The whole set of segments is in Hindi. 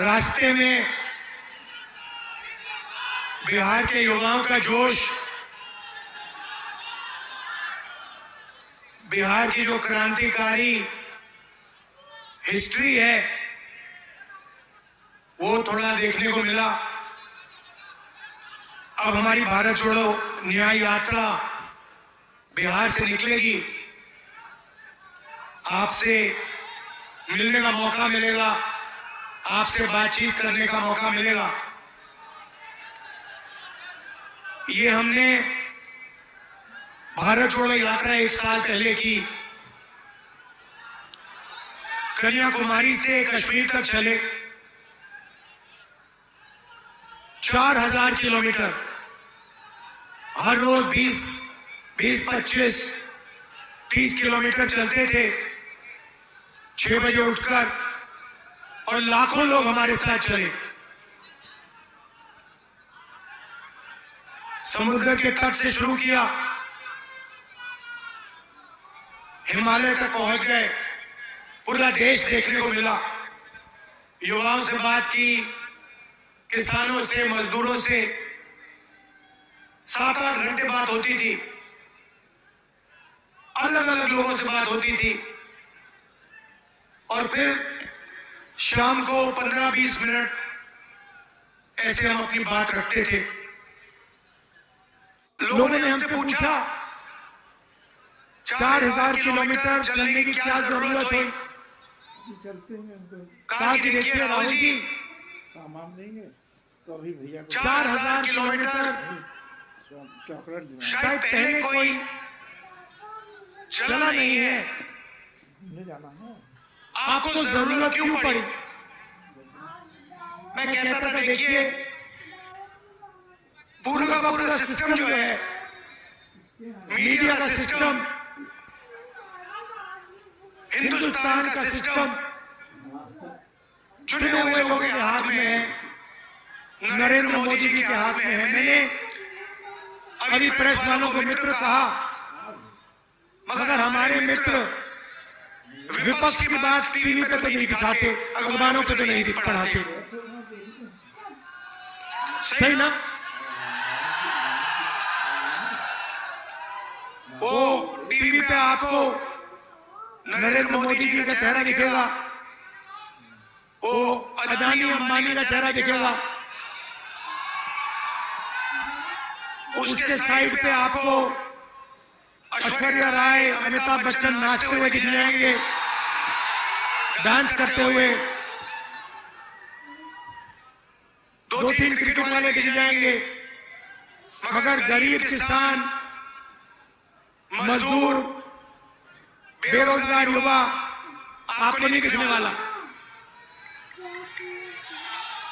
रास्ते में बिहार के युवाओं का जोश, बिहार की जो क्रांतिकारी हिस्ट्री है वो थोड़ा देखने को मिला। अब हमारी भारत छोड़ो न्याय यात्रा बिहार से निकलेगी, आपसे मिलने का मौका मिलेगा, आपसे बातचीत करने का मौका मिलेगा। ये हमने भारत जोड़ो यात्रा 1 साल पहले की, कन्याकुमारी से कश्मीर तक चले 4000 किलोमीटर, हर रोज 20-25-30 किलोमीटर चलते थे 6 बजे उठकर, और लाखों लोग हमारे साथ चले। समुद्र के तट से शुरू किया, हिमालय तक पहुंच गए, पूरा देश देखने को मिला। युवाओं से बात की, किसानों से, मजदूरों से 7-8 घंटे बात होती थी, अलग अलग लोगों से बात होती थी, और फिर शाम को 15-20 मिनट ऐसे हम अपनी बात रखते थे। लोगों ने हमसे पूछा 4000 किलोमीटर चलने की क्या जरूरत हुई? चलते हैं कहा कि देखिए राहुल जी, सामान देंगे तो अभी भैया 4000 किलोमीटर चॉकलेट शायद पहले कोई चला नहीं है, नहीं जाना है। आपको जरूरत क्यों पड़ी? मैं कहता था देखिए पूरा का पूरा सिस्टम जो है, मीडिया का सिस्टम, हिंदुस्तान का सिस्टम चुने हुए लोगों के हाथ में है, नरेंद्र मोदी जी के हाथ में है। मैंने अभी प्रेस वालों को मित्र कहा, मगर हमारे मित्र विपक्ष की बात टीवी पे तो नहीं दिखाते, अखबारों पे तो नहीं पढ़ाते, सही ना? वो टीवी पे आपको नरेंद्र मोदी जी का चेहरा दिखेगा, वो अदानी अंबानी का चेहरा दिखेगा, उसके साइड पे आपको ऐश्वर्या राय, अमिताभ बच्चन नाचते हुए दिख जाएंगे, डांस करते हुए, 2-3 क्रिकेट वाले दिख जाएंगे, मगर गरीब किसान, मजदूर, बेरोजगार युवा आपको नहीं दिखने वाला।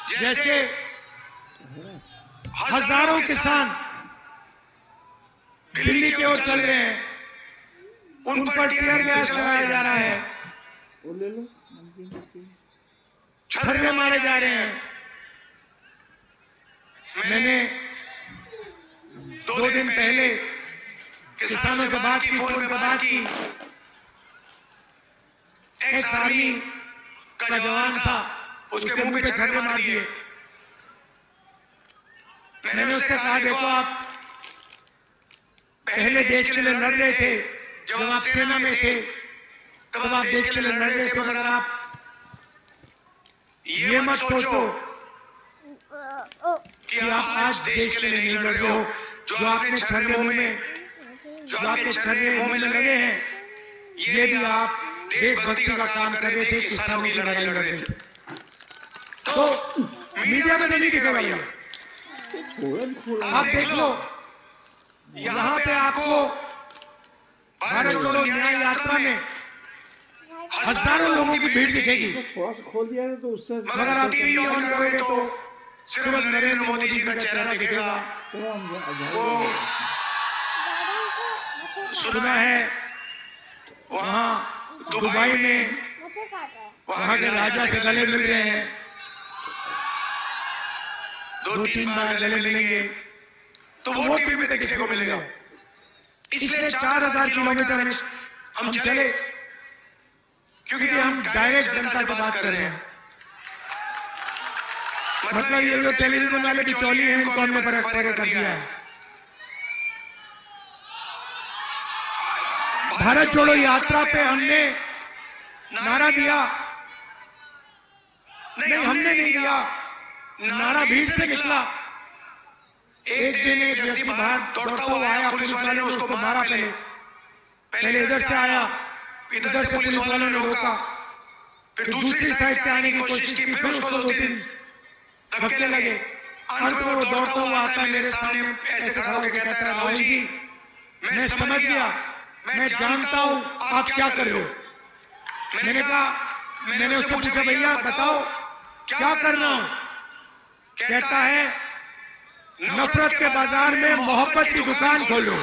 जैसे हजारों किसान दिल्ली की ओर चल रहे हैं, उन पर टीयर गैस चलाया जा रहा है, वो ले लो छर्रे मारे जा रहे हैं। मैंने 2 दिन पहले किसानों से बात की, फोन पे बात की। एक्स आर्मी का जवान था, उसके मुंह पे छर्रे मार दिए। मैंने उससे कहा देखो आप पहले देश के लिए लड़ रहे थे, जब आप सेना में थे तब आप देश के लिए लड़ रहे थे, मगर आप ये मत सोचो कि आप आज देश के लिए नहीं लड़ रहे हो। जो आपने छर्रे मुंह में, जो आपके छर्रे मुंह में लगे हैं, ये भी आप देशभक्ति का काम कर रहे थे, किसानों की लड़ाई लड़ रहे थे। तो मीडिया में नहीं दिखेगा भैया, आप देख लो, यहाँ पे आपको भारत जोड़ो न्याय यात्रा में हजारों लोगों की भीड़ दिखेगी, थोड़ा सा खोल दिया है तो उससे, मगर आप टीवी ऑन करोगे तो सिर्फ नरेंद्र मोदी जी का चेहरा दिखेगा। वो सुना है वहाँ दुबई में वहाँ के राजा से गले मिल रहे हैं, 2-3 बार गले मिलेंगे, तो वो टीवी पे देखने को मिलेगा। इसलिए 4000 किलोमीटर में हम चले, क्योंकि हम डायरेक्ट जनता से बात कर रहे हैं। मतलब ये जो टेलीविजन वाले बिचौली हैं इनको हमने परे कर दिया है। भारत जोड़ो यात्रा पे हमने नारा दिया नहीं, हमने नहीं दिया, नारा भीड़ से निकला। एक दिन एक व्यक्ति बाहर दौड़ता हुआ आया, पुलिस वाले ने उसको मारा। पहले इधर से आया, इधर से पुलिस वालों ने रोका, फिर दूसरी साइड से आने की कोशिश की, फिर उसको 2-3 धक्के लगे। अंत में वो दौड़ता हुआ आता है मेरे सामने, ऐसे खड़ा होकर कहता है, राहुल जी मैं समझ गया, मैं जानता हूं आप क्या कर रहे हो। मैंने उससे पूछा भैया बताओ क्या करना हो। कहता है नफरत के बाजार में मोहब्बत की दुकान खोलो।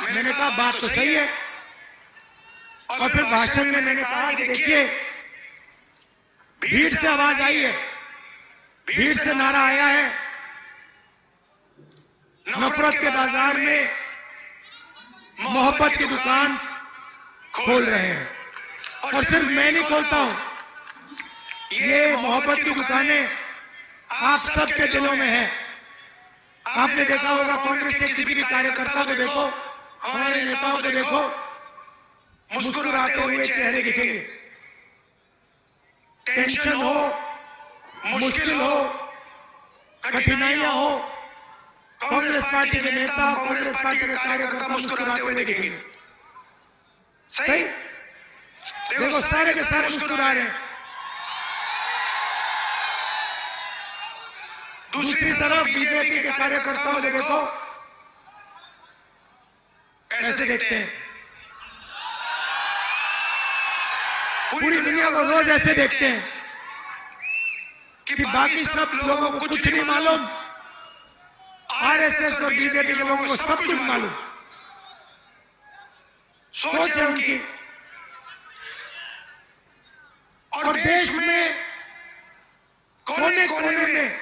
मैंने कहा बात तो सही है। और फिर भाषण में मैंने कहा कि देखिए भीड़ से आवाज आई है, भीड़ से नारा आया है, नफरत के बाजार में मोहब्बत की दुकान खोल रहे हैं। और सिर्फ मैं नहीं खोलता हूं, ये मोहब्बत की दुकानें आप सबके दिलों में है। आपने देखा होगा कांग्रेस के किसी भी कार्यकर्ता को देखो, हमारे नेताओं को देखो, मुस्कुराते हुए चेहरे दिखेंगे। टेंशन हो, मुश्किल हो, कठिनाइयां हो, कांग्रेस पार्टी के नेता, कांग्रेस पार्टी के कार्यकर्ता मुस्कुराते हुए दिखेंगे। सही? देखो सारे के सारे मुस्कुरा रहे हैं। दूसरी तरफ बीजेपी के कार्यकर्ताओं को देखो, ऐसे देखते हैं। पूरी दुनिया को रोज ऐसे देखते हैं कि बाकी सब लोगों को कुछ नहीं मालूम, आरएसएस और बीजेपी के लोगों को सब कुछ मालूम। सोच है उनकी। और देश में कोने कोने में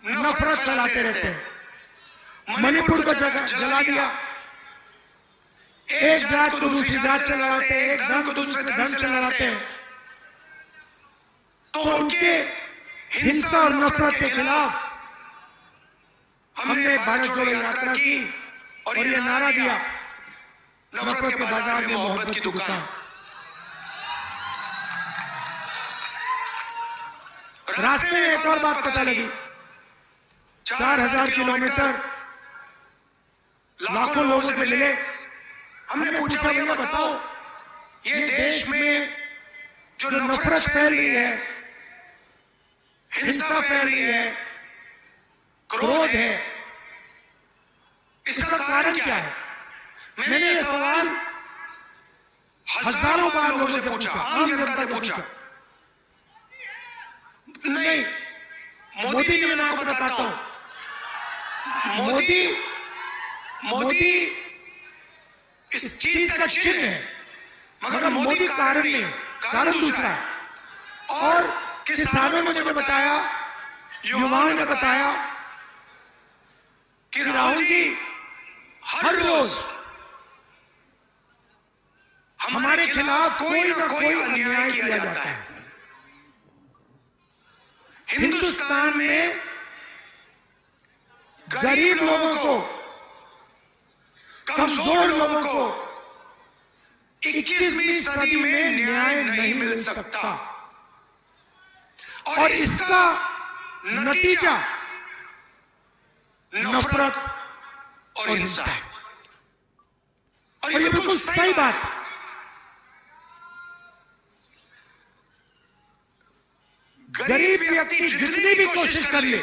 नफरत फैलाते रहते हैं। मणिपुर को जला दिया, एक जात को दूसरी जात से लड़ाते हैं, एक धर्म को दूसरे धर्म से लड़ाते हैं। तो उनके हिंसा और नफरत के खिलाफ हमने भारत जोड़ो यात्रा की और ये नारा दिया, नफरत के बाजार में मोहब्बत की दुकान। रास्ते में एक और बात पता लगी, 4000 किलोमीटर लाखों लोगों से मिले। हमने पूछा भैया बताओ ये देश में जो नफरत फैल रही है, हिंसा फैल रही है, क्रोध है, इसका कारण क्या है। मैंने ये सवाल हजारों बार लोगों से पूछा, आम जनता से पूछा। नहीं, मोदी ने मैं आपको बताता हूं, मोदी इस चीज का चिन्ह है, मगर मोदी कारण नहीं, कारण दूसरा है। और किसानों ने मुझे बताया, युवाओं ने बताया कि राहुल जी हर रोज हमारे खिलाफ कोई ना कोई अन्याय किया जाता है। हिंदुस्तान में गरीब लोगों को, कमजोर लोगों को 21वीं सदी में न्याय नहीं मिल सकता। और इसका नतीजा नफरत और हिंसा है। और ये बिल्कुल सही बात है। गरीब व्यक्ति जितनी भी कोशिश कर ले,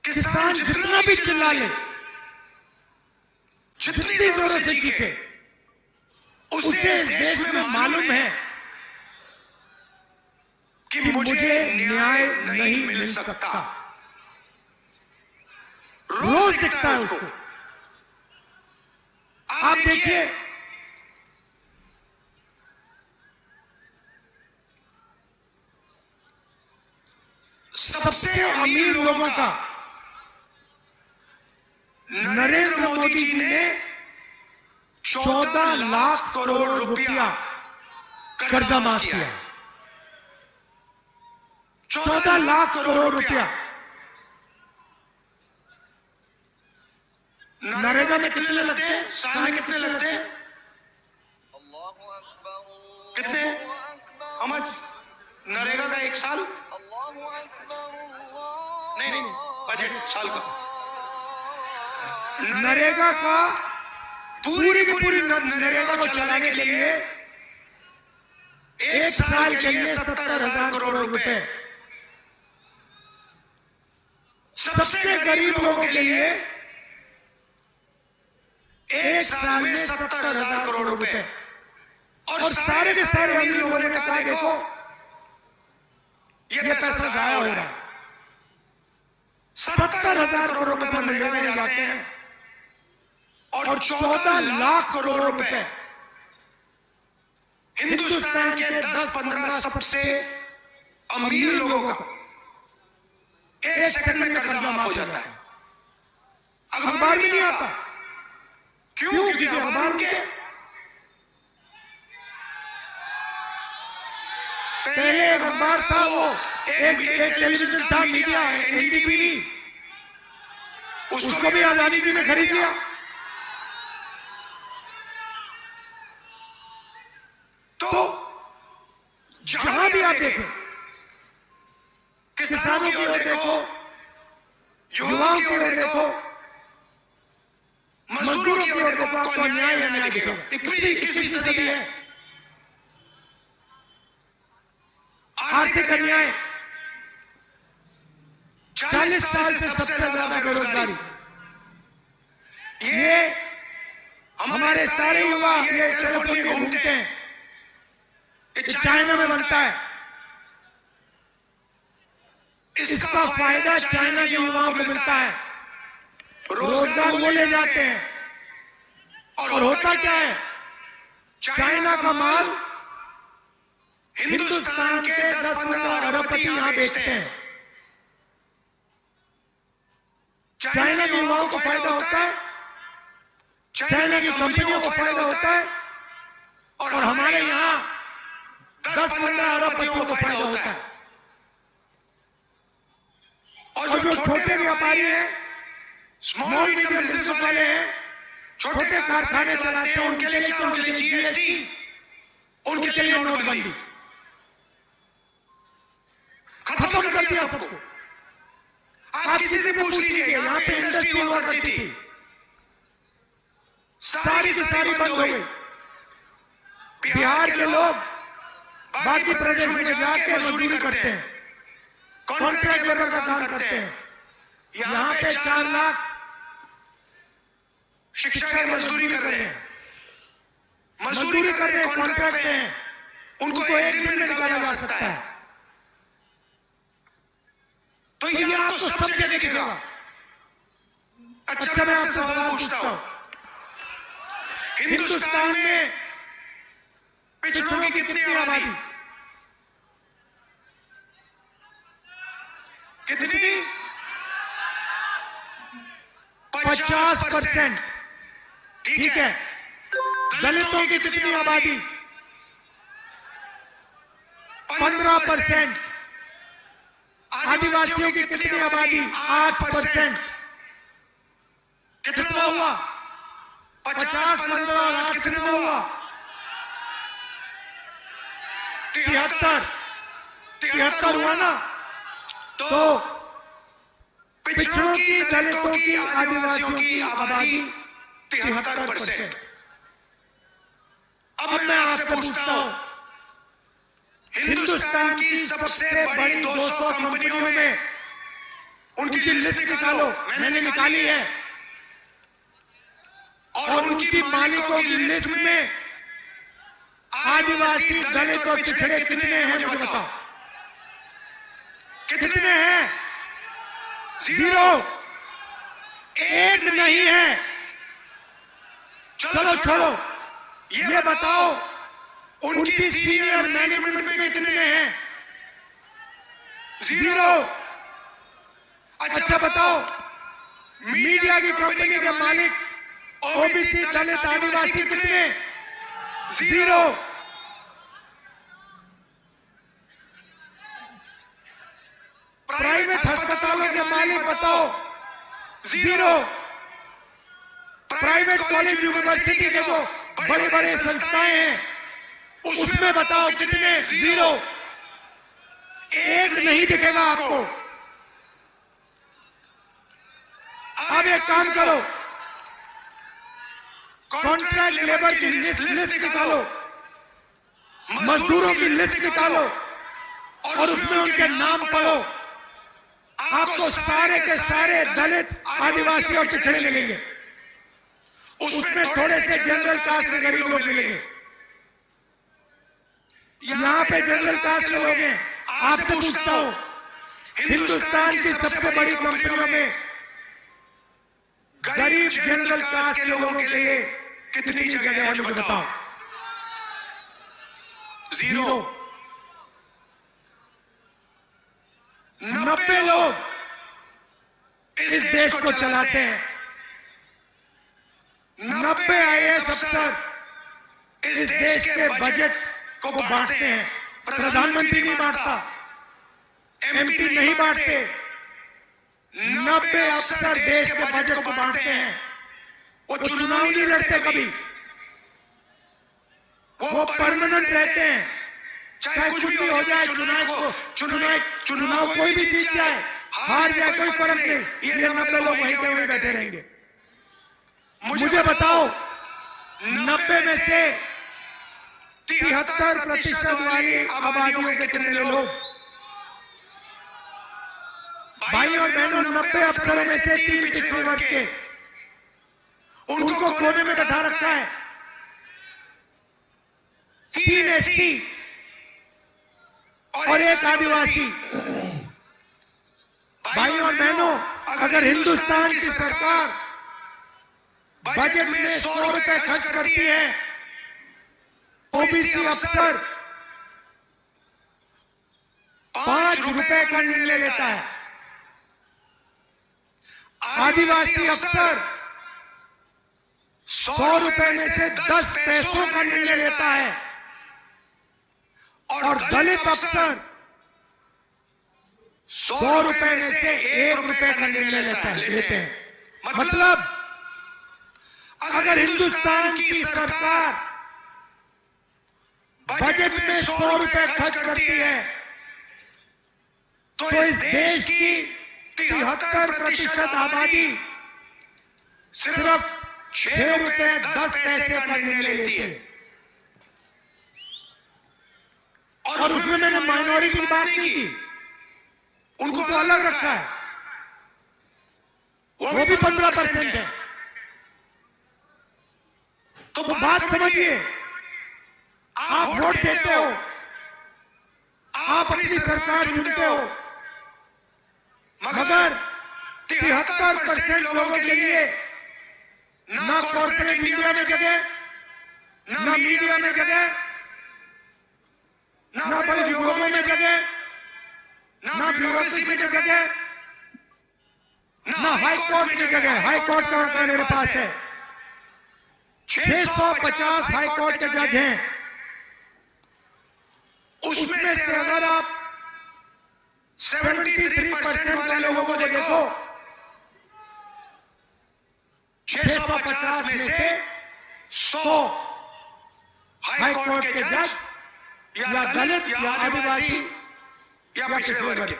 किसान जितना भी चिल्ला ले, जितनी जोरों से चीखे, उसे इस देश में मालूम है कि मुझे न्याय नहीं मिल सकता। रोज दिखता है उसको। आप देखिए, सबसे अमीर लोगों का नरेंद्र मोदी जी ने 14 लाख करोड़ रुपया कर्जा माफ किया। 14 लाख करोड़ रुपया नरेगा में कितने लगते हैं, साल में कितने लगते हैं, कितने, समझ, नरेगा का एक साल नहीं बजट साल का, नरेगा का पूरी की पूरी नरेगा को चलाने के लिए एक साल के लिए 70,000 करोड़ रुपए, सबसे गरीब लोगों के लिए एक साल में 70,000 करोड़ रुपए। और सारे के सारे अमीर लोगों ने कहा देखो ये पैसा जाया हो रहा है, 70,000 करोड़ रुपए नरेगा में जाते हैं और 14 लाख करोड़ रुपए हिंदुस्तान के 10-15 सबसे अमीर लोगों का एक सेकंड में कर्जा माफ हो जाता है। अखबार में नहीं आता, क्यों? क्योंकि अखबार के पहले एक अखबार था, वो एक टेलीविजन था, मीडिया है, एनडीटीवी, उसको भी आजादी जी ने खरीद लिया। तो जहां भी आप देखें, किसानों की ओर देखो, युवाओं की ओर देखो, मजदूरों की ओर देखो, आपको अन्याय अन्याय दिखेगा। 21वीं सदी है, आर्थिक अन्याय, 40 साल से सबसे ज्यादा बेरोजगारी, ये हमारे सारे युवा ये टेलीफोन में घूमते हैं, ये चाइना में बनता है, इसका फायदा चाइना के युवाओं को मिलता है, रोजगार वो ले जाते हैं। और होता क्या है, चाइना का माल हिंदुस्तान के 10-15 अरबपति यहां बेचते हैं। चाइना के युवाओं को फायदा होता है, चाइना की कंपनियों को फायदा होता है, और हमारे यहां 10-15 अरबपतियों को फायदा होता है। और जो छोटे व्यापारी हैं, स्मॉल मीडियम बिजनेस वाले हैं, छोटे कारखाने चलाते हैं, उनके लिए जीएसटी, उनके लिए नोटबंदी खत्म कर दिया सबको। आप किसी से पूछ लीजिए, यहाँ पे इंडस्ट्री हुआ करती थी, सारी की सारी बंद हो गई। बिहार के लोग बाकी प्रदेश में जाके मजदूरी करते हैं, कॉन्ट्रैक्ट लेबर का काम करते हैं। यहाँ पे 4 लाख शिक्षा की मजदूरी कर रहे हैं, कॉन्ट्रैक्ट में हैं, उनको एक दिन में निकाला जा सकता है। तो ये आपको सब जगह दिखेगा। अच्छा, मैं आपसे सवाल पूछता हूं, हिंदुस्तान में पिछड़ों की कितनी आबादी, कितनी? 50%। ठीक है। दलितों की कितनी आबादी? 15%। आदिवासियों की कितनी आबादी? 8%। कितना हुआ? 50, 15 और 8 कितना हुआ? 73 हुआ ना। तो पिछड़ों की, दलितों की, आदिवासियों की आबादी 73%। अब मैं आपसे पूछता हूं, हिंदुस्तान की सबसे बड़ी 200 कंपनियों में उनकी लिस्ट निकालो, मैंने निकाली है, और उनकी मालिकों की लिस्ट में आदिवासी, दलित और पिछड़े कितने हैं मुझे बताओ। कितने हैं? 0, एक नहीं है। चलो छोड़ो, ये बताओ उनकी सीनियर मैनेजमेंट में कितने हैं? 0। अच्छा बताओ, मीडिया की कंपनी के मालिक ओबीसी, दलित, आदिवासी कितने? 0। प्राइवेट अस्पतालों के मालिक बताओ, जीरो। प्राइवेट कॉलेज यूनिवर्सिटी के जो बड़े बड़े संस्थाएं हैं उसमें बताओ कितने, जीरो। एक नहीं दिखेगा आपको। अब एक काम करो, कॉन्ट्रैक्ट लेबर की लिस्ट निकालो, मजदूरों की लिस्ट निकालो और उसमें उनके नाम पढ़ो। आपको सारे के सारे दलित, आदिवासी और पिछड़े मिलेंगे। उसमें थोड़े से जनरल कास्ट के गरीब लोग मिलेंगे। यहां पे जनरल कास्ट के लोग हैं। आपसे पूछता हूं, हिंदुस्तान की सबसे बड़ी कंपनियों में गरीब जनरल कास्ट के लोगों के लिए कितनी जगह है, मुझे बताओ। जीरो। 90 लोग इस देश को चलाते हैं। 90 आईएएस अफसर इस देश के बजट को बांटते हैं। प्रधानमंत्री नहीं बांटता, एमपी नहीं बांटते। 90 अफसर देश के बजट को बांटते हैं। वो चुनाव नहीं लड़ते कभी, वो परमानेंट रहते हैं। चाहे कुछ भी हो जाए, चुनाव कोई भी जीत जाए, हार जाए, कोई फर्क नहीं, ये 90 लोग वहीं के वहीं बैठे रहेंगे। मुझे बताओ, 90 में से 73% वाली आबादियों के कितने लोग? भाई और बहनों, 90 अफसरों में से 3 पिछड़े वर्ग के, उनको कोने में बैठा रखा है। 3 एसटी और 1 आदिवासी। भाई और बहनों, अगर हिंदुस्तान की सरकार बजट में 100 रुपए खर्च करती है, ओबीसी अफसर 5 रुपए का निर्णय लेता है। आदिवासी अफसर 100 रुपए में से 10 पैसों का निर्णय लेता है और दलित अफसर 100 रुपए में से 1 रुपए का निर्णय लेते हैं। मतलब अगर हिंदुस्तान की सरकार बजट में 100 रुपए खर्च करती है तो इस देश की 73% आबादी सिर्फ 6 रुपए 10 पैसे का निर्णय लेती है। और उसमें मैंने माइनॉरिटी की बात नहीं की, उनको तो अलग रखा है, वो भी 15% है। तो बात समझिए, आप वोट देते हो, आप अपनी सरकार चुनते हो, मगर 73% लोगों के लिए ना कॉर्पोरेट मीडिया में जगह, ना मीडिया में जगह, ना बड़े उद्योगों में जगह, ना ब्यूरोक्रेसी में जगह, ना हाई कोर्ट में जगह। हाई कोर्ट का आंकड़ा मेरे पास है, 650 हाई कोर्ट के जज हैं। उसमें से अगर आप 73% वाले लोगों को देखो, 650 में से 100 हाई कोर्ट के जज या दलित या आदिवासी या पिछड़े वर्ग के।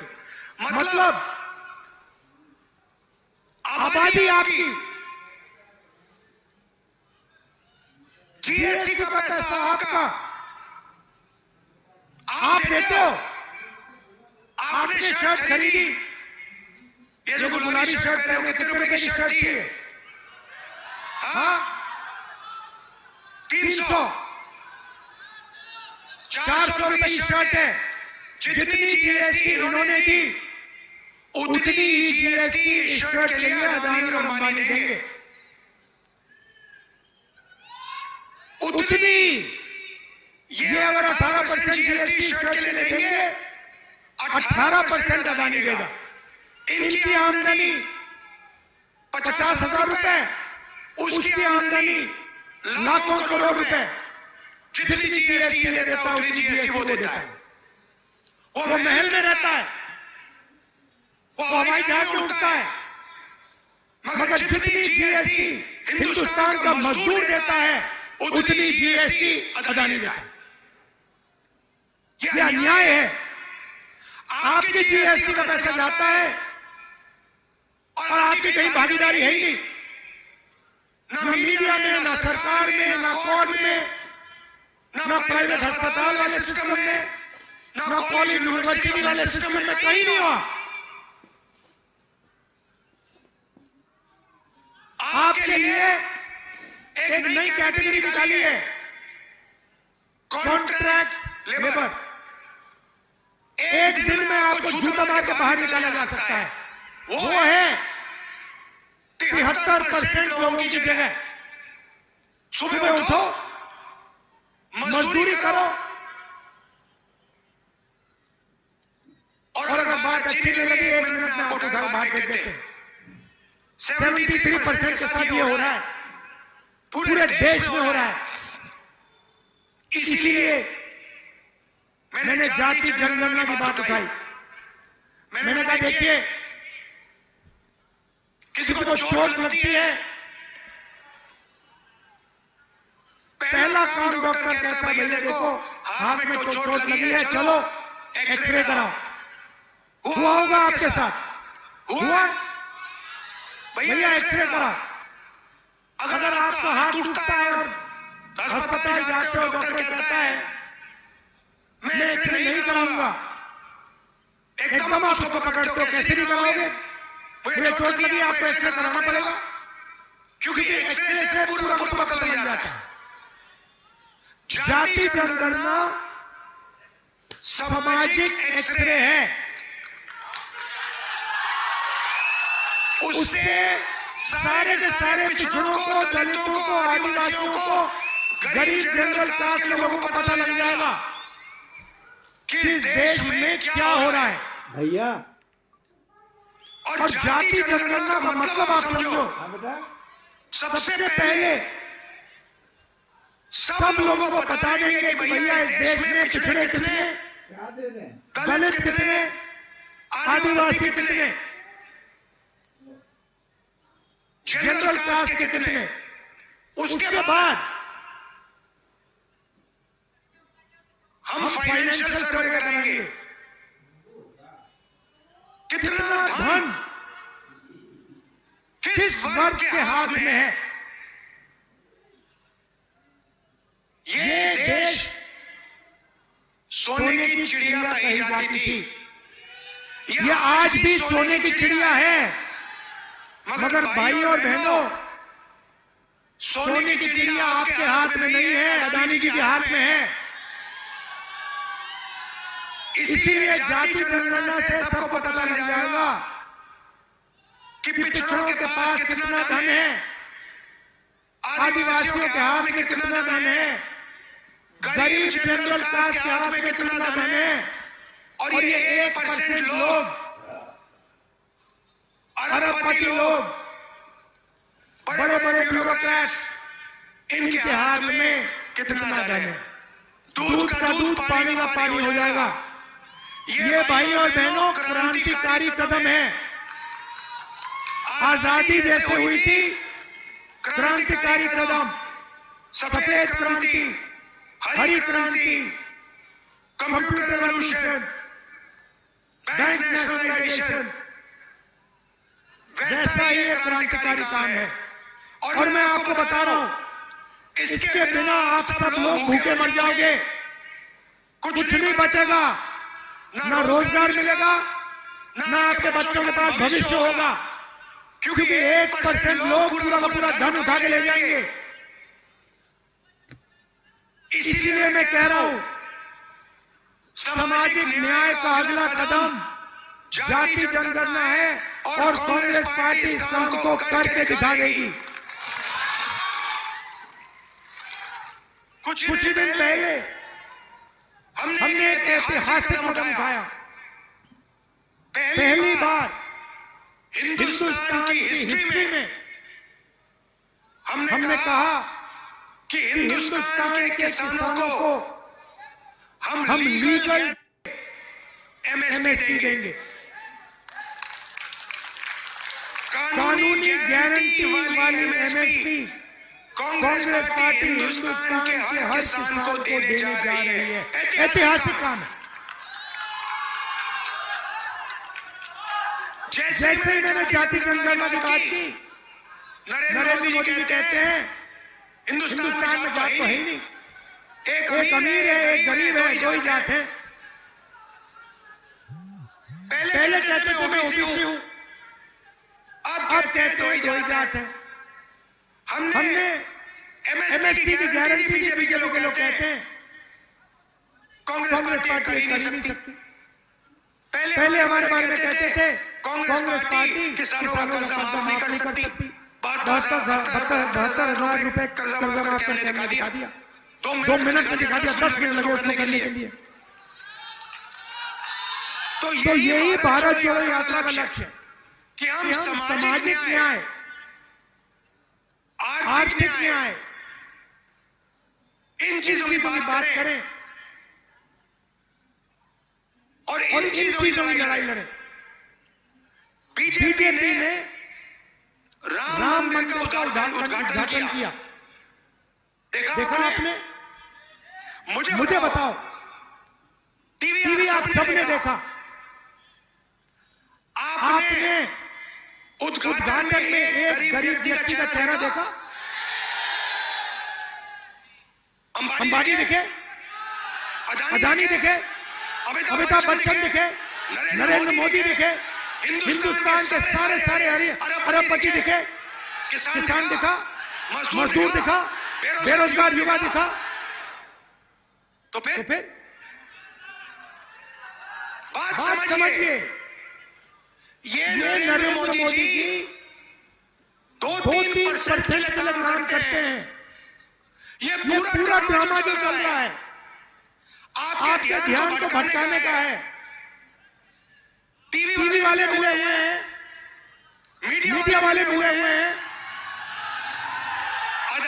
मतलब आबादी आपकी, जीएसटी का पैसा आपका, आप देते हो। आपने शर्ट खरीदी, ये जो गुलाबी शर्ट पहने, कितने रुपए की शर्ट थी? हाँ, 300, 400 रुपए की शर्ट है। जितनी जीएसटी उन्होंने दी, उतनी ही जीएसटी इस शर्ट के लिए अदानी और अंबानी देंगे। उतनी, ये अगर 18% जीएसटी शर्ट के लिए देंगे, 18% अदानी देगा। इनकी आमदनी 50,000 रुपए, उसकी आमदनी लाखों करोड़ रुपए। जितनी जीएसटी ये देता है उतनी जीएसटी वो देता है। वो महल में रहता है, वो हवाई जहाज में उड़ता है, मगर जितनी जीएसटी हिंदुस्तान का मजदूर देता है उतनी जीएसटी अदानी देता है। यह अन्याय है। आपकी जीएसटी का पैसा जाता है और आपकी कहीं भागीदारी है ही नहीं, ना मीडिया में, ना सरकार में, ना कोर्ट में, ना प्राइवेट अस्पताल वाले सिस्टम में, ना कॉलेज यूनिवर्सिटी वाले सिस्टम में, कहीं नहीं हुआ। आपके लिए एक नई कैटेगरी निकाली है, कॉन्ट्रैक्ट लेबर। एक दिन में आपको जूता मार के बाहर निकाला जा सकता है। वो है 73% लोगों की जगह सुबह उठो, मजदूरी करो, और अगर बात अच्छी नहीं लगी 1 मिनट में आपको घर बाहर भेज देते। 73% के साथ ये हो रहा है, पूरे देश में हो रहा है। इसीलिए मैंने जाति जनगणना की बात उठाई। मैंने कहा देखिए, किसी को चोट लगती है, पहला काम डॉक्टर कहता है भैया देखो हाथ में चोट लगी है, चलो एक्सरे कराओ। हुआ होगा आपके साथ, हुआ भैया एक्सरे कराओ। अगर आपका हाथ टूटता है और अस्पताल जाते हो, डॉक्टर कहता है मैं एक्सरे नहीं कराऊंगा, एकदम आपको पकड़ते हो, कैसे नहीं कराओगे? मुझे चोट लगी, आपको एक्सरे कराना पड़ेगा, क्योंकि एक्सरे से पूरा का पूरा पता लग जाता है। जाति जनगणना सामाजिक एक्सरे है, उससे सारे के सारे पिछड़ों को, दलितों को, आदिवासियों को, गरीब जनरल कास्ट के लोगों को पता लग जाएगा कि इस देश में क्या हो रहा है भैया। और जाति जनगणना का मतलब आप समझो, सबसे पहले सब लोगों को बता देंगे कि भैया इस देश में पिछड़े कितने, क्या दे दें? दलित कितने, आदिवासी कितने, जनरल कास्ट के कितने। उसके बाद हम फाइनेंशियल सर्वे करेंगे, कितना धन किस वर्ग के हाथ में है। ये देश सोने की चिड़िया कही जाती थी, यह आज भी सोने की चिड़िया है, मगर भाई और बहनों सोने की चिड़िया आपके हाथ में नहीं है, अदानी जी के हाथ में है। इसीलिए जाति जनगणना से सबको पता लग जाएगा कि पिछड़ों के पास कितना धन है, आदिवासियों के हाथ में कितना धन है, गरीब जनरल कास्ट के हाथ में कितना धन है। और ये 1% लोग, अरबपति लोग, बड़े बड़े ब्यूरोक्रेट्स, इनके हाथ में कितना धन है। दूध का दूध, पानी का पानी हो जाएगा। ये भाई और बहनों क्रांतिकारी कदम है। आजादी जैसे हुई थी क्रांतिकारी कदम, सफेद क्रांति, हरी क्रांति, कंप्यूटर रेवोल्यूशन, बैंक नेशनलाइजेशन, वैसा ही एक क्रांतिकारी काम है। और मैं आपको बता रहा हूं, इसके बिना आप सब लोग भूखे मर जाओगे, कुछ नहीं बचेगा, ना रोजगार मिलेगा, ना आपके बच्चों के पास भविष्य होगा, क्योंकि 1% लोग पूरा का पूरा धन उठा के ले जाएंगे। इसीलिए मैं कह रहा हूं, सामाजिक न्याय का अगला कदम जाति जनगणना है, और कांग्रेस पार्टी इस काम को करके दिखा देगी। कुछ ही दिन पहले हमने एक ऐतिहासिक कदम उठाया। पहली बार हिंदुस्तान की हिस्ट्री में हमने कहा कि हिंदुस्तान के किसानों को हम लीगल एमएसपी देंगे। कानूनी गारंटी वाली एमएसपी कांग्रेस पार्टी हिंदुस्तान के हर किसान को देने जा रही है। ऐतिहासिक काम है। जैसे ही मैंने जाति जनगणना की बात की, नरेंद्र मोदी जी कहते हैं हिंदुस्तान में जात तो है ही नहीं, एक अमीर है एक गरीब है, दो ही जात है। पहले कहते थे मैं ओबीसी हूं, अब कहते हैं दो ही जात है। हमने एमएसपी की गारंटी दी, बीजेपी के लोग कहते हैं कांग्रेस पार्टी कर ही नहीं सकती। पहले हमारे बारे में कहते थे कांग्रेस पार्टी किसानों का कर्जा माफ नहीं कर सकती। 72,000 रुपए कर्जा माफ करके हमने दिखा दिया, 2 मिनट में दिखा दिया, 10 मिनट लगे उसको करने के लिए। तो यही भारत जोड़ो यात्रा का लक्ष्य है कि हम सामाजिक न्याय, आर्थिक न्याय, इन चीजों की बात करें और इन चीजों की लड़ाई लड़े। बीजेपी ने राम मंदिर का उद्घाटन किया, देखा आपने? मुझे बताओ, टीवी आप सबने देखा, आपने उद्घाटन में एक गरीब व्यक्ति का चेहरा देखा? अंबानी दिखे, अदानी दिखे, अमिताभ बच्चन दिखे, नरेंद्र मोदी दिखे, हिंदुस्तान के सारे अरबपति दिखे, किसान दिखा, मजदूर दिखा, बेरोजगार युवा दिखा। तो फिर बात समझिए, ये नरेंद्र मोदी जी 2-3% के लिए काम करते हैं। ये पूरा ड्रामा जो चल रहा है आपके ध्यान को भटकाने का है। टीवी वाले मिले हुए हैं, मीडिया वाले मिले हुए हैं,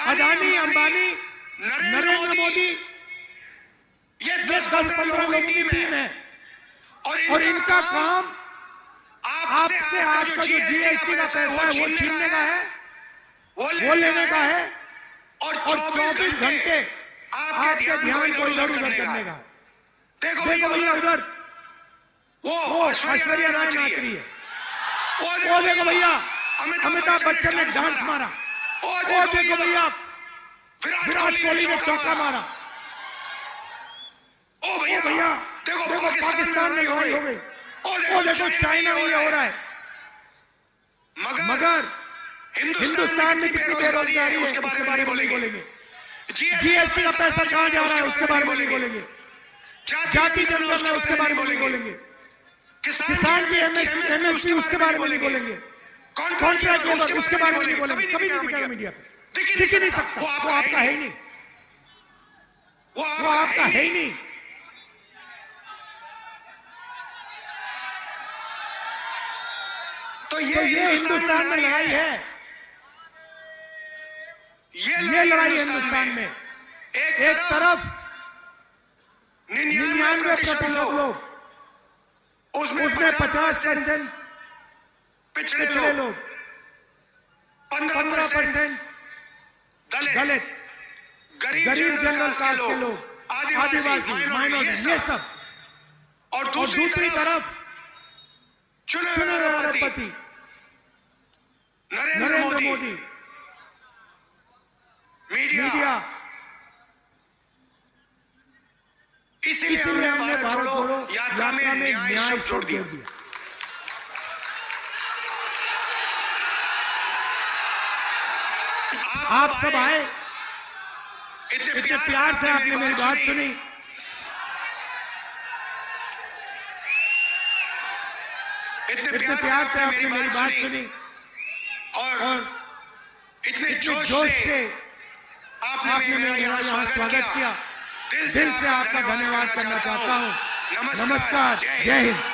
अदानी, अंबानी, नरेंद्र मोदी, ये 10-15 लोगों की टीम है और इनका काम आपसे आपका जो जीएसटी का पैसा है वो छीनने का है, वो लेने का है और 24 घंटे आपके ध्यान को इधर उधर करने का है। देखो भैया उधर वो ऐश्वर्या राय नाच रही है, वो देखो भैया अमिताभ बच्चन ने डांस मारा, वो देखो भैया विराट कोहली ने चौका मारा, ओ भैया देखो पाकिस्तान में लड़ाई हो गई, वो देखो चाइना में ये हो रहा है। मगर हिंदुस्तान में कितनी बेरोजगारी है उसके बारे में नहीं बोलेंगे, जीएसटी का पैसा कहां जा रहा है उसके बारे में नहीं बोलेंगे, जाति जनगणना उसके बारे में नहीं बोलेंगे, किसान की एमएसपी उसके बारे में नहीं बोलेंगे, कॉन्ट्रैक्ट लेबर उसके बारे में नहीं बोलेंगे। कभी नहीं दिखेगा मीडिया पे, दिख ही नहीं सकता, वो आपका है ही नहीं, वो आपका है ही नहीं। तो ये हिंदुस्तान में लड़ाई है, ये लड़ाई हिंदुस्तान में। एक तरफ 99% लोग, उसमें 50% पिछड़े लोग, 15% दलित, गरीब जनरल कास्ट के लोग, आदिवासी, माइनॉरिटी, ये सब। और दूसरी तरफ चुने हुए अरबपति नरेंद्र मोदी, मीडिया। इसीलिए हमने भारत जोड़ो यात्रा में न्याय छोड़ दिया। आप सब आए, इतने प्यार से आपने मेरी बात सुनी, इतने प्यार से आपने मेरी बात सुनी और इतने जोश से आपने मेरा यहाँ स्वागत किया। दिल से आपका धन्यवाद करना चाहता हूँ। नमस्कार, जय हिंद।